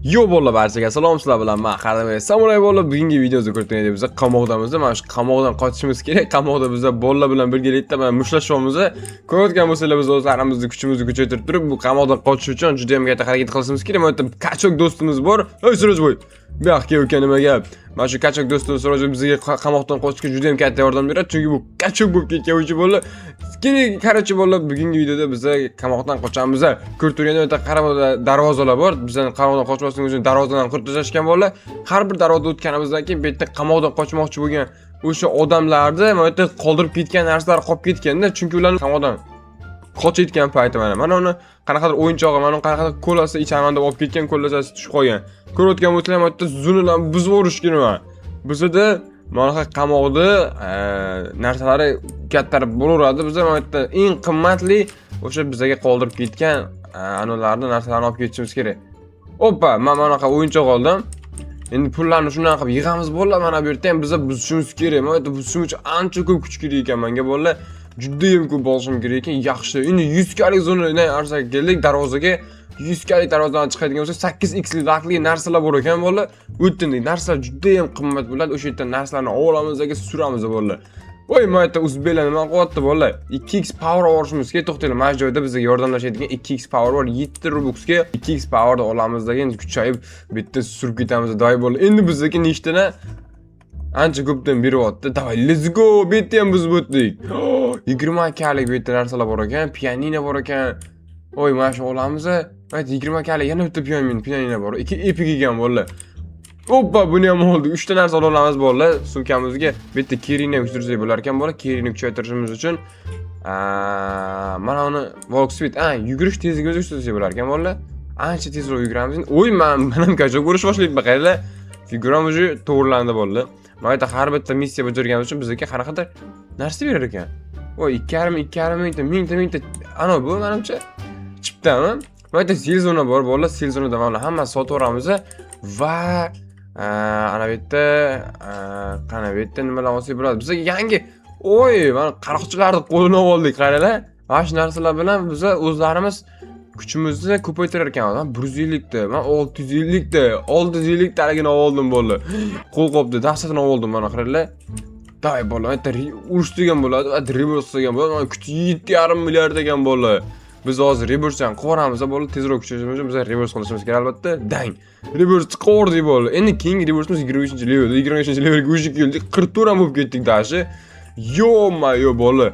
Yo bolla barchaga salom, sizlar bilan men Qadamay Samuray bolla. Bugungi videoda ko'rdik biz qamoqdamiz. Mana shu qamoqdan qochishimiz kerak. Qamoqda biz bolla bilan birgalikda mana mushtlashamiz. Ko'rayotgan bo'lsanglar biz o'zlarimizni kuchimizni kuchaytirib turib bu qamoqdan qochish uchun juda ham katta harakat qilishimiz kerak. Mana bu kachok do'stimiz bor. Ey Surojboy. Bu yoqqa uka nima gap? Mana shu kachok do'stimiz Surojboy bizga qamoqdan qochishga juda ham katta yordam beradi. Chunki bu kachok bo'lib ketgan uchun bolla. Qarachi bolla bugungi videoda biz qamoqdan qochamiz. Ko'rturgan o'ta qarab darvozalar bor. Bizdan qamoqdan qochmaslik uchun darvozadan qurtishgan bolla. Har bir darvoza o'tganimizdan keyin bu yerda qamoqdan qochmoqchi bo'lgan o'sha odamlarni mana bu yerda qoldirib ketgan narsalar qolib ketganda, chunki ularni qamoqdan qochayotgan payti mana uni qanaqadir o'yinchog'i, mana qanaqadir kolasi ichaman deb olib ketgan, kolasasi tushib qolgan. Ko'rayotgan bo'lsanglar mana bu yerda zunulan buzib o'rishgan nima. Bizda mana shu qamoqda narsalari kattarib bo'laveradi. Biz mana bu yerda eng qimmatli o'sha bizga qoldirib ketgan anolarni narsalarni olib ketishimiz kerak. Oppa, men mana bunaqa o'yinchoq oldim. Endi pullarni shundan qilib yig'amiz bo'lar. Mana bu yerda ham biz buzishimiz kerak. Mana bu yerda buzishimiz uchun ancha ko'p kuch kerak ekan menga bo'lar. Juda ham ko'p bo'lishim kerak ekan. Yaxshi. Endi 100 kalik zonadan arsaga keldik, darvozaga 100 kalik darvozadan chiqadigan bo'lsa 8x vaqtli narsalar bor ekan bo'lar. O'tdindik. Narsalar juda ham qimmat bo'ladi. O'sha yerdan narsalarni olamizga suramiz bo'lar. Voy, mana yerda o'zbeklar nima qilyapti bo'lar? 2x power olishimiz kerak. To'xtanglar, mana joyda bizga yordamlashadigan 2x power bor. 7 Robuxga 2x power olamiz degan kuchayib bitta surib ketamiz. Doy bo'lar. Endi bizga nechtana ancha ko'pdan beryapti. Davay, let's go. Bu yerda ham biz o'tdik. 20 kalik bu yerda narsalar bor ekan. Pianino bor ekan. Voy, mana shu olamiz. Mana 20 kalik yana bitta pianino bor. 2 epic ekan bo'lar. Oppa, buni ham oldik. 3 ta narsa olamiz bo'lar. Sumkamizga bu yerda kerini kuchaytirsak bo'lar ekan bo'lar. Kerini kuchaytirishimiz uchun mana uni walk speed, yugurish tezligimizni kuchaytirsak bo'lar ekan bo'lar. Ancha tezroq yuguramiz. O'y, men ham kachok bo'lish boshlayapman. Qaranglar. Figuram уже to'g'rilandi bo'lar. Mana yerda har bitta missiya bajarganimiz uchun bizga qanaqadir narsa berar ekan. Voy, 2,5 mingta ana bu menimcha chiptami? Mana yerda Silzona bor bo'lar. Silzonada mana hammasi sotaveramiz va ana bu yerda qana bu yerda nimalar olsak bo'ladi? Bizga yangi mana qaroqchilarni qo'lini oldik, qaranglar. Mana shu narsalar bilan biz o'zlarimiz kuchimizni ko'paytirar ekan. 150 ta, men 650 ta, 650 taligini oldim bo'lar. Qo'l qopdi, dahshatini oldim mana qaranglar. Day bo'lar, aytda urush degan bo'ladi, reverse degan bo'ladi. Kuch 7,5 milliard degan bo'lar. Biz hozir reverse-dan qilamiz bo'lar, tezroq kuchayishimiz uchun biz reverse qilishimiz kerak albatta. Dang. Reverse chiqardik bo'lar. Endi keyingi reverse'imiz 23-levelda, 23-levelga o'sha keldik. 44 ham bo'lib ketdik dashi. Yo bo'lar.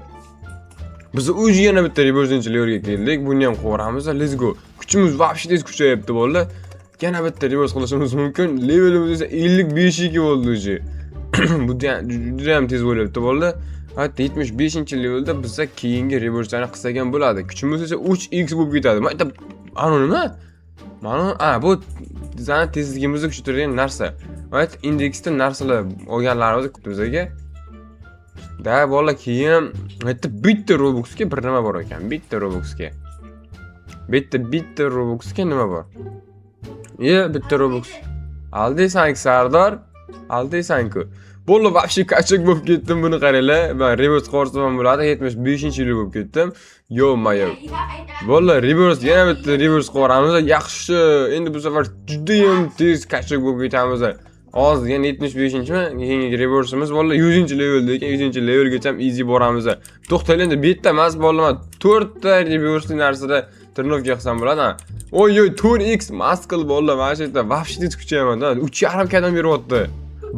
Biz o'zi yana bitta reverse levelga keldik. Buni ham qilamiz. Let's go. Kuchimiz vobshe tez kuchayapti bo'lar. Yana bitta reverse qilishimiz mumkin. Levelimiz esa 55 bo'ldi o'zi. Bu juda ham tez bo'lyapti bo'lar. Hatto 75-levelda biz keyingi reverse'ni qilsak ham bo'ladi. Kuchimiz esa 3x bo'lib ketadi. Mana ana nima? Mana bu bizning tezligimizni kuchaytiradigan narsa. Mana indeksda narsalar olganlarimiz bizga. Da bola keyin bitta Robuxga bir nima bor ekan. Bitta Robuxga. Bitta Robuxga nima bor? Bitta Robux. Aldiysan Sardor? Aldiysan-ku. Bo'la vobshe kachak bo'lib ketdim, buni qaranglar. Men reverse qo'rsam bo'ladi, 75-yil bo'lib ketdim. Yo mayo. Bo'la reverse, yana bitta reverse qo'ramiz. Yaxshi. Endi bu safar juda ham tez kachak bo'lib ketamiz. Hozir yana 75-mi? Keyingi reverse'imiz bo'lar 100-levelda ekan, 100-levelgacha ham easy boramiz. To'xtanglar, endi bu yerda emas bo'laman. 4 ta reverse narsada turnovga qilsam bo'ladi. Oy, 4x maskal bo'lar. Mana shu yerda vobshe tez kuchayaman. 3,5 kadan beryapti.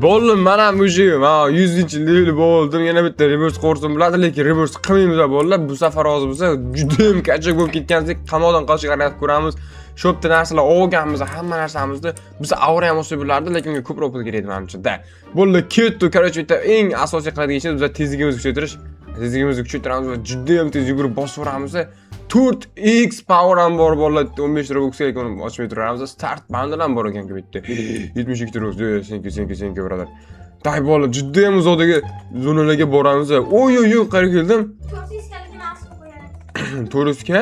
Bo'lim, mana bu şey, 100-level bo'ldim. Yana bitta reverse qo'rsam bo'ladi, lekin reverse qilmaymiz bo'lar. Bu safar hozir bo'lsa juda ham kachak bo'lib ketgansiz, qamoqdan qochishga harakat ko'ramiz. Shu yerda narsalar olganmiz, hamma narsamizni biz avra ham olsa bo'lardi, lekin unga ko'proq pul kerak menimcha. Bo'ldi, ketdi. Qarachi bitta eng asosiy qiladigan ishimiz biz tezligimizni kuchaytirish. Tezligimizni kuchaytiramiz va juda ham tez yugurib bosaveramiz. 4x power ham bor bo'lar. 15 Robuxga uni ochmay turamiz. Start bundle ham bor ekan-ku bitta. 72 Robux. Senki birodar. Day bo'lar, juda ham uzoqdagi zonalarga boramiz. Oy, qayerga keldim? 400 kaligini asib qo'yadi. 400 ga?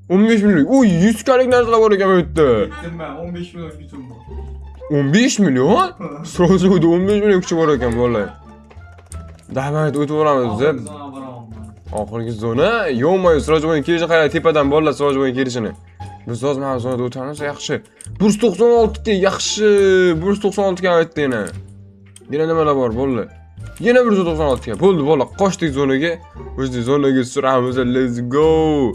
15 million. 100 kalik narsalar bor ekan bu yerda. Ben 15 milyon gücüm var. 15 million? Sırası 15 million kuchi bor ekan bo'lar. Damat o'tib olamiz biz. Oxirgi zona. Yo'qmi, Sirojboyning kelishini qarang, tepadan bo'lar Sirojboyning kelishini. Biz hozir mana zonada o'tamiz, yaxshi. 196 ga yaxshi. 196 ga aytdi yana. Yana nimalar bor, bo'ldi. Yana 196 ga. Bo'ldi, bola. Qochdik zonaga. O'zi zonaga suramiz. Let's go.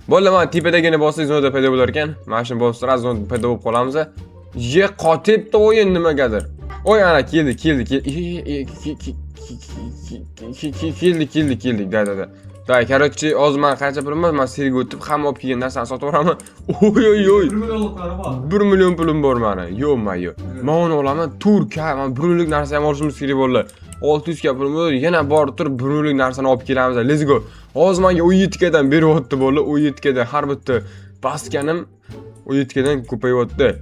Bola, mana tepadagini bossak zonada paydo bo'lar ekan. Mana shuni bostirib zonada paydo bo'lib qolamiz. Ye qotibdi o'yin nimagadir. Oy ana keldi. Keldik. Da. Da, короче, hozir men qancha pulim bor? Men serga o'tib hamma olib kelgan narsani sotib olaman. Oy. 1 millionliklari bor. 1 million pulim bor meni. Yo. Men uni olaman. Turka, men 1 millionlik narsa ham olishimiz kerak bo'ldi. 600 ga pulim bor. Yana borib turib 1 millionlik narsani olib kelamiz. Let's go. Hozir menga 17 gadan beryapti bo'ldi. 17 gadan har bitta baskanim 17 gadan ko'payyapti.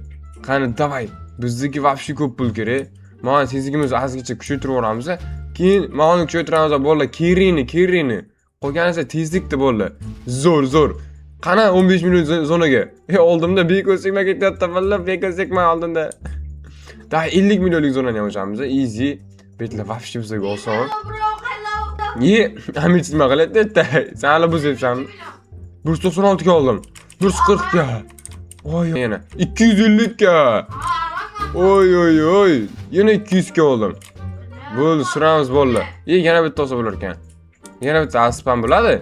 Qani, davay. Bizniki вообще ko'p pul kerak. Mana tezligimizni ozgicha kuchaytirib olamiz. Keyin mana kuchaytiramiz bo'ldi. Kirini. Qolganisi tezlikda bo'ldi. Zo'r. Qana 15 million zonaga. Oldimda beko'sikma ketyapti, valla beko'sikma oldimda. Da 50 millionlik zonani ham ochamiz. Easy. Betlar вообще bizga oson. Ye, amich nima qilyapti? Sen hali buzibsan. 196 ga oldim. 140 ga. Oy, yana 250 ga. Oy. Yana 200 ga oldim. Bo'ldi, suramiz bo'ldi. Yana bitta olsa bo'lar ekan. Yana bitta spam bo'ladi.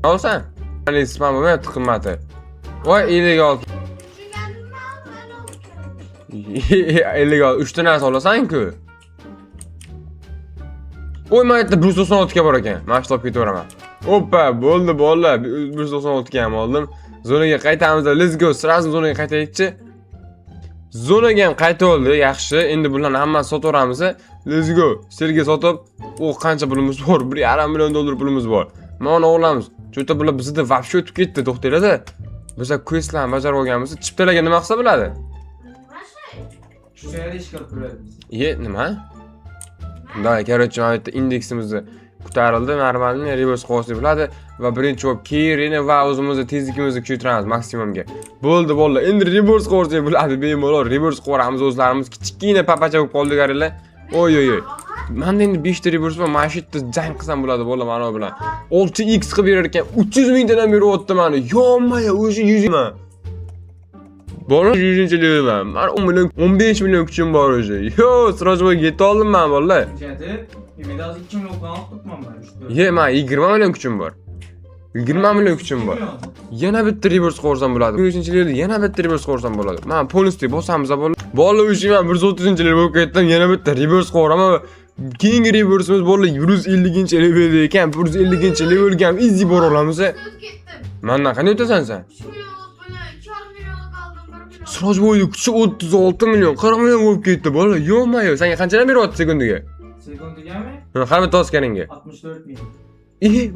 Olsan. Mana spam bo'lmayapti qimmati. Voy, illegal. Illegal 3 ta narsa olasan-ku. Voy, mana yerda 196 ga bor ekan. Men shu topib ketaveraman. Oppa, bo'ldi. 196 ga ham oldim. Zonaga qaytamiz. Let's go. Sразу zonaga qaytaylikchi. Zonaga ham qaytib oldi. Yaxshi. Endi bularni hammasini sotaveramiz. Let's go. Serga sotib, qancha pulimiz bor? 1,5 million dollar pulimiz bor. Mana olamiz. Chota bular bizda вообще o'tib ketdi, to'xtanglar-da. Biz questlarni bajarib olganmiz. Chiptalarga nima qilsa bo'ladi? Shu joyda ish qilib turamiz. Nima? Da, короче, mana yerda indeksimizni ko'tarildi. Normalni reverse qo'ysa bo'ladi va birinchi bo'lib Kirini va o'zimizni tezligimizni kuchaytiramiz maksimumga. Bo'ldi. Endi reverse qo'ysa bo'ladi, bemalol reverse qo'ramiz o'zlarimiz. Kichkina papacha bo'lib qoldik garinglar. Oy. Menda endi 5 ta reverse bor. Mana shu yerda jang qilsam bo'ladi, mana bilan. 6x qilib berar ekan. 300 mingdan beryapti meni. Yo'maya, o'sha 100 ming. Bola 100-chi levelman. Men 10 million, 15 million kuchim bor o'zi. Yo, srojboy yeta oldim men bola. Jati, Ümidaz 2 million falan tutmam ben. Ye, men 20 million kuchim bor. 20 million kuchim bor. Yana bitta reverse qo'rsam bo'ladi. 3-chi levelda yana bitta reverse qo'rsam bo'ladi. Men polnisni bosamiz bo'ladi. Bola o'sha men 130-chi level bo'lib ketdim. Yana bitta reverse qo'raman. Keyingi reverse'imiz bo'ldi 150-chi levelda ekan. 150-chi levelga ham easy bora olamiz. Mendan qanday o'tasan sen? Srojboyning kuchi 36 million, 40 million bo'lib ketdi bola. Yo'mayo, senga qanchadan beryapti sekundiga? Sekundagami? Har bitta osganingga. 64 ming.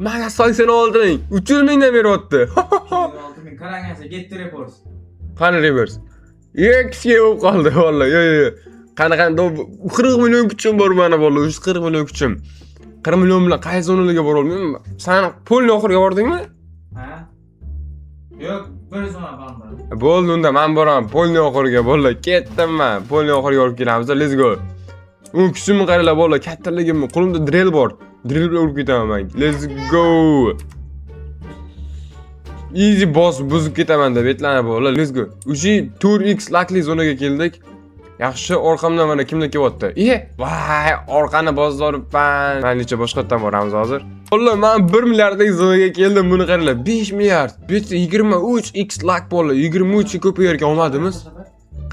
Mana 86 ming, 300 mingdan beryapti. 66 ming. Qarangasa, getdi reverse. Qani reverse? Eksiga bo'lib qoldi bola. Yo. Qani 40 million kuchim bor mana bola, 140 million kuchim. 40 million bilan qaysi zonalarga bora olmayman? Sen polni oxiriga bordingmi? Ha? Yo'q, bir zona qoldi. Bo'ldi, unda men boraman. Polni oxiriga bola, ketdim men. Polni oxiriga olib kelamiz. Let's go. U kuchimni qaranglar bola, kattaligimni. Qo'limda drill bor. Drill bilan urib ketaman men. Let's go. Easy boss buzib ketaman deb aytlanadi bola. Let's go. Uji 4x luckily zonaga keldik. Yaxshi, orqamdan mana kimlar kelyapti? Voy, orqani bozoribman. Men necha boshqatdan boramiz hozir. Bola, men 1 milliardlik zonaga keldim. Buni qaranglar, 5 milliard. Bu yerda 23x luck bola. 23 ga ko'payar ekan omadimiz.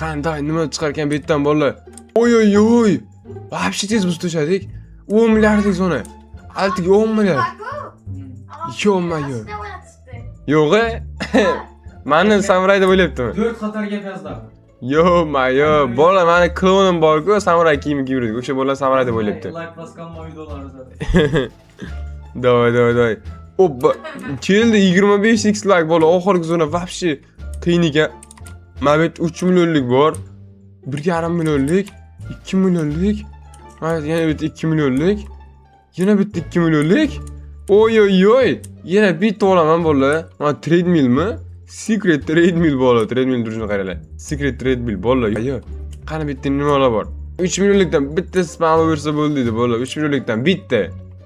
Qanday nima chiqar ekan bu yerdan bola? Oy. Вообще tez buzib tashladik. 10 milliardlik zona. Altiga 10 milliard. Yo'mayo. Yo'q-a? Meni samuray deb o'ylabdimi? 4 qatorga gazlar. Yo'mayo, bola meni klonim bor-ku, samuray kiyimi kiyib yuradi. O'sha bola samuray deb o'ylabdi. Like bosganma videolari. Давай. Oppa. Keldi 25x like bola. Oxirgi zona вообще qiyin ekan. Mana bu 3 millionlik bor. 1,5 millionlik, 2 millionlik. Mana yana bitta 2 millionlik. Yana bitta 2 millionlik. Oy. Yana bitta olaman bola. Mana treadmillmi? Secret treadmill bola. Treadmill turishini qaranglar. Secret treadmill bola. Yo. Qani bitta nimalar bor? 3 millionlikdan bitta spam bersa bo'ldi dedi bola. 3 millionlikdan bitta.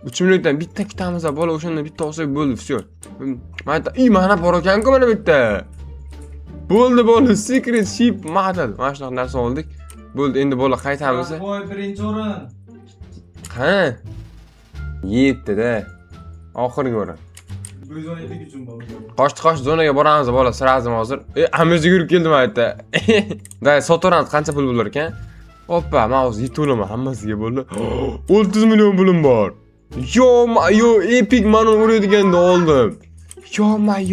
3 milliondan bitta kitamiz bola, o'shanda bitta olsak bo'ldi, всё. Mana bor ekan-ku mana bitta. Bo'ldi, secret ship model. Mana shunaqa narsa oldik. Bo'ldi, endi bola qaytamiz. Voy, birinchi o'rin. Ha. Yetdi-da. Oxirgi o'rin. 117 uchun bo'ldi. Qoch zonaga boramiz bola, sirazim hozir. Amizga yurib keldim aytda. Da, sotoramiz qancha pul bo'lar ekan? Hoppa, men hozir yetib olaman hammasiga bo'ldi. 30 million pulim bor. Yo, epic mana uradiganni oldim.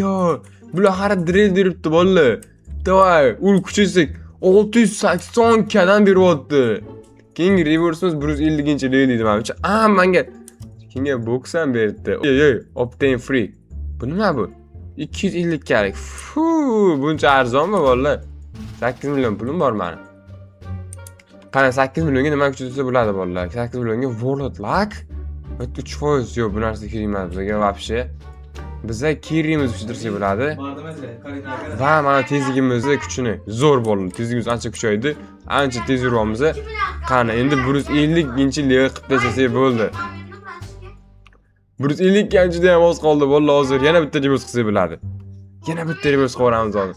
Yo. Bular har drill beribdi bolalar. Davay, ul kuchaysak 680 kadan beryapti. Keyingi reverse'imiz 150-level deydi menimcha. Menga keyingi boks ham berdi. Ey, obtain free. Bu nima bu? 250 kalik. Buncha arzonmi bolalar? 8 million pulim bor meni. Qani 8 millionga nima kuchaysa bo'ladi bolalar? 8 millionga World Luck 3% yo'q, bu narsa kerak emas bizga вообще. Bizga kirimiz kuchaytirsa bo'ladi. Va mana tezligimizni kuchini zo'r bo'ldi. Tezligimiz ancha kuchaydi. Ancha tez yuramiz. Qani endi 150-level qilib tashlasak bo'ldi. 150-da ham oz qoldi bolalar hozir. Yana bitta reverse qilsa bo'ladi. Yana bitta reverse qilamiz hozir.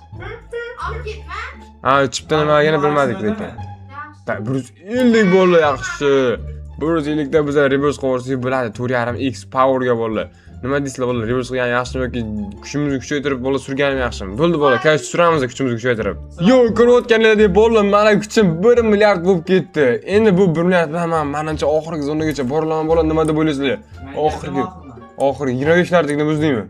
Olib ketma. Chipta nimaligini bilmadik lekin. 150 bo'ldi yaxshi. 150 da bizlar reverse qilsak bo'ladi. 4.5x powerga bo'ldi. Nima deysizlar bolalar? Reverse qilgan yaxshimi yoki kuchimizni kuchaytirib bola surganim yaxshimi? Bo'ldi bola, qaysi suramiz kuchimizni kuchaytirib. Yo, ko'rayotganlar deb bolalar, meni kuchim 1 milliard bo'lib ketdi. Endi bu 1 milliard bilan menimcha oxirgi zonagacha borolaman bola, nima deb o'ylaysizlar? Oxirgi 25 lardagina buzdingmi?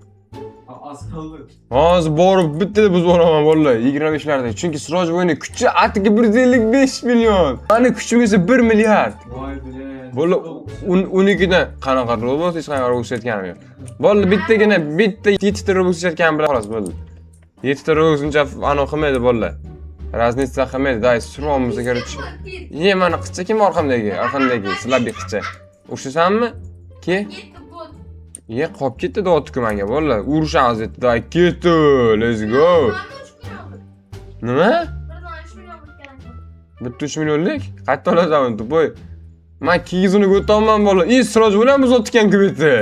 Az qoldi. Hozir borib bitta buzib olaman bolalar, 25 larda. Chunki Siroj bo'yni kuchi atiga 155 million. Meni kuchim esa 1 milliard. Voy bilan. Bola 12dan qanaqa robot hech qanaqa robot ishlatganim yo'q. Bola bitta 7 ta robot ishlatganim bilan xolos bo'ldi. 7 ta robot uncha aniq qilmaydi bolalar. Raznitsa qilmaydi, day suromizga kirib. Mana qicha kim orqamdagi? Sizlarga qicha. O'shasanmi? Ke? Qolib ketdi da'vatku menga bolalar. Urushamiz dedi. Day ketdi. Let's go. Nima? 3 millionlik? Qayerda olasan to'poy? Men kiyizini o'taman bola. Siroj bilan biz o'tgan kubeti.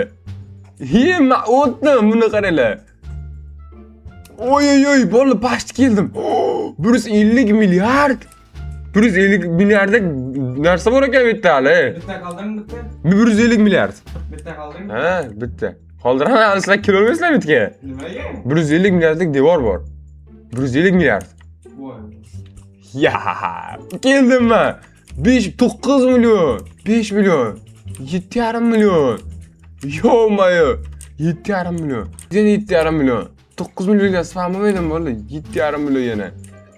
Men o'tdim, buni qaranglar. Oy, bola past keldim. 150 milliard. 150 milliardlik narsa bor ekan bu yerda hali. Bitta qoldingmi bitta? 150 milliard. Bitta qoldingmi? Ha, bitta. Qoldiraman, sizlar kelolmaysizlar bu yerga. Nimaga? 150 milliardlik devor bor. 150 milliard. Voy. Ya, keldim men. 9 million, 5 million, 7,5 million. Yo, 7,5 million. Yana 7,5 million. 9 millionga sifamamaydimi bola? 7,5 million yana.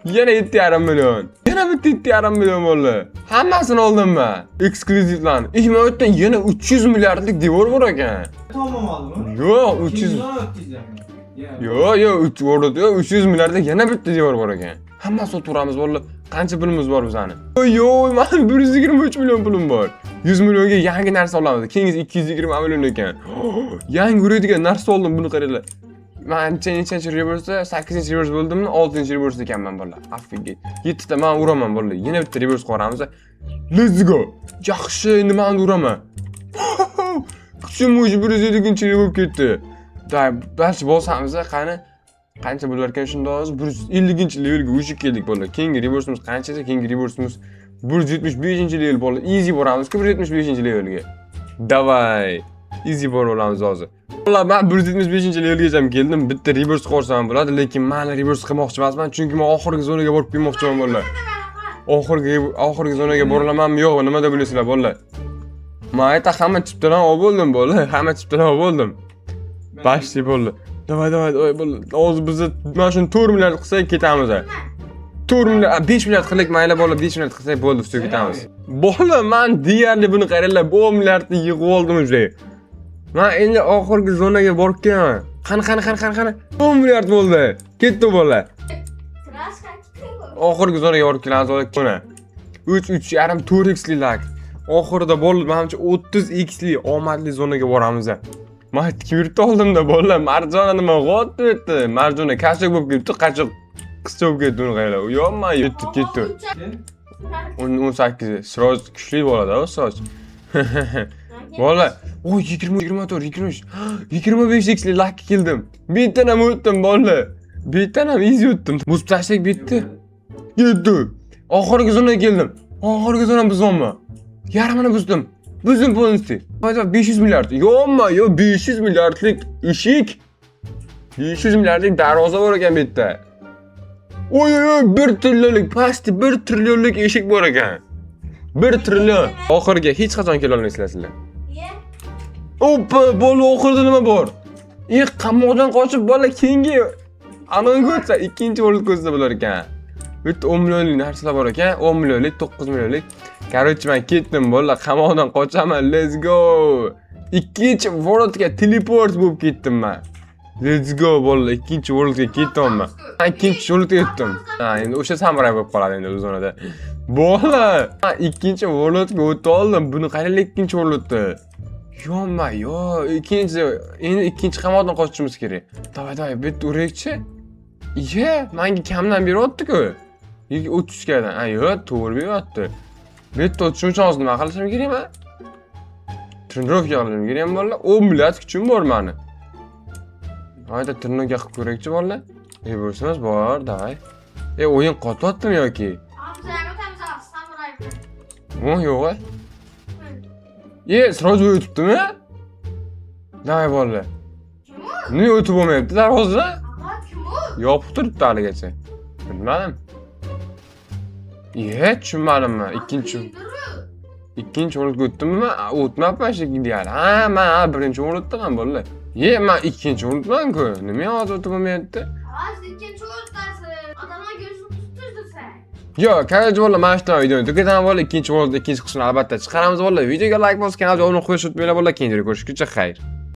Yana 7,5 million. Yana bitta 7,5 million bola. Hammasini oldim men. Ekskluzivlarni. Men o'tdan yana 300 milliardlik devor bor ekan. Tamam Yo'q, 300. Yo'q, o'rtada 300 milliardlik yana bitta devor bor ekan. Hammasi o'tiramiz bolalar. Qancha pulimiz bor bizani? Yo'q, men 123 million pulim bor. 100 millionga yangi narsa olamiz. Keyingi 220 million ekan. Yangi uradigan narsa oldim, buni qaranglar. Men nechanchi reverse? 8-reverse bo'ldimmi? 6-reverse ekanman bolalar. Affiget. 7 ta men uraman bolalar. Yana bitta reverse qo'ramiz. Let's go. Yaxshi, endi men uraman. Kuchim o'zi 150-level bo'lib ketdi. Da, balki bo'lsamiz, qani qancha bo'lar ekan shunda hozir 150-levelga o'shib keldik bolalar. Keyingi reverse'imiz qanchacha? Keyingi reverse'imiz 175-level bolalar. Easy boramiz, 175-levelga. Davay. Easy bor olamiz hozir. Bolalar, men 175-levelgacha keldim. Bitta reverse qo'rsam bo'ladi, lekin men reverse qilmoqchi emasman, chunki men oxirgi zonaga borib kelmoqchiman bolalar. Oxirgi zonaga borolamanmi yo'qmi? Nima deb bilasizlar bolalar? Men ayta hamma chiptadan olib bo'ldim bolalar. Hamma chiptadan olib bo'ldim. Başli bo'ldi. Davay bo'ldi. Hozir biz mana shuni 4 milliard qilsak ketamiz. 4 milliard, 5 milliard qilsak mayli bola, 5 milliard qilsak bo'ldi, ustiga ketamiz. Bola, men deyarli buni qaranglar, 1 milliardni yig'ib oldim o'zi. Men endi oxirgi zonaga borib kelaman. Qani. 10 milliard bo'ldi. Ketdi bola. Oxirgi zonaga borib kelamiz ola. 3.5 4x'li lag. Oxirida bo'ldi, menimcha 30x'li omadli zonaga boramiz. Men kibirtni oldimda bolalar, Marjona nima g'otdi etdi. Marjona kashak bo'lib ketdi, qachib qischa bo'lib ketdi uni qaranglar. Yo'qmi, ketdi. 18. Siroj kuchli bo'ladi, o Siroj. Bola, 20, 24, 23, 25x'li lakka keldim. Bittadan o'tdim bola. Bitdan ham easy o'tdim. Buzib tashlak bitdi. Yetdi. Oxirgi zonaga keldim. Oxirgi zona buzolma. Yarmini buzdim. Buzdim polnosti. Hozir 500 milliard. Yo'qmi? Yo 500 milliardlik eshik. 500 milliardlik darvoza bor ekan bu yerda. Oy oy oy 1 trillionlik pasti 1 trillionlik eshik bor ekan. 1 trillion. Oxirgi hech qachon kela olmaysizlar sizlar. Oppa, bola oxirida nima bor? Qamoqdan qochib bola keyingi anonga o'tsa ikkinchi o'lik ko'zda bo'lar ekan. Bu yerda 10 millionlik narsalar bor ekan. 10 millionlik, 9 millionlik. Короче, men ketdim bola, qamoqdan qochaman. Let's go. Ikkinchi worldga teleport bo'lib ketdim men. Let's go bola, ikkinchi worldga ketdim. Ikkinchi worldga yetdim. Ha, endi o'sha samuray bo'lib qoladi endi o'z o'rnida. Bola, ikkinchi worldga o'tib oldim. Buni qanday ikkinchi worldda? Yo'ma, yo, endi ikkinchi qamoqdan qochishimiz kerak. Davay, bu yerda uraychi. Iye, menga kamdan beryapti-ku. 30 gadan. Ha, yo'q, to'g'ri beryapti. Bu yerda o'tishim uchun hozir nima qilishim kerakmi? Trenirovka qilishim kerakmi bolalar? 10 milliard kuchim bor meni. Hayda, trenirovka qilib ko'rakchi bolalar. Bo'lsangiz bor, davay. O'yin qotyaptimi yoki? Yo'q. Sroz o'tibdimi? Davay bolalar. Nima o'tib bo'lmayapti darvoza? Yopiq turibdi haligacha. Bilmadim. Tushunmadim men. Ikkinchi o'ringa o'tdimmi? O'tmabman shekilli hali. Ha, men birinchi o'rindaman bolalar. Men ikkinchi o'rindaman-ku. Nima hozir o'tib bo'lmayapti? Ikkinchi o'rindasiz. Odamlar ko'zini tuttirsa. Yo'q, qarang bolalar, mana shu videoni tugatamiz bolalar. Ikkinchi o'rinda ikkinchi qismini albatta chiqaramiz bolalar. Videoga like bosib, kanalga obuna qo'yishni unutmanglar bolalar. Keyingi ko'rishguncha xayr.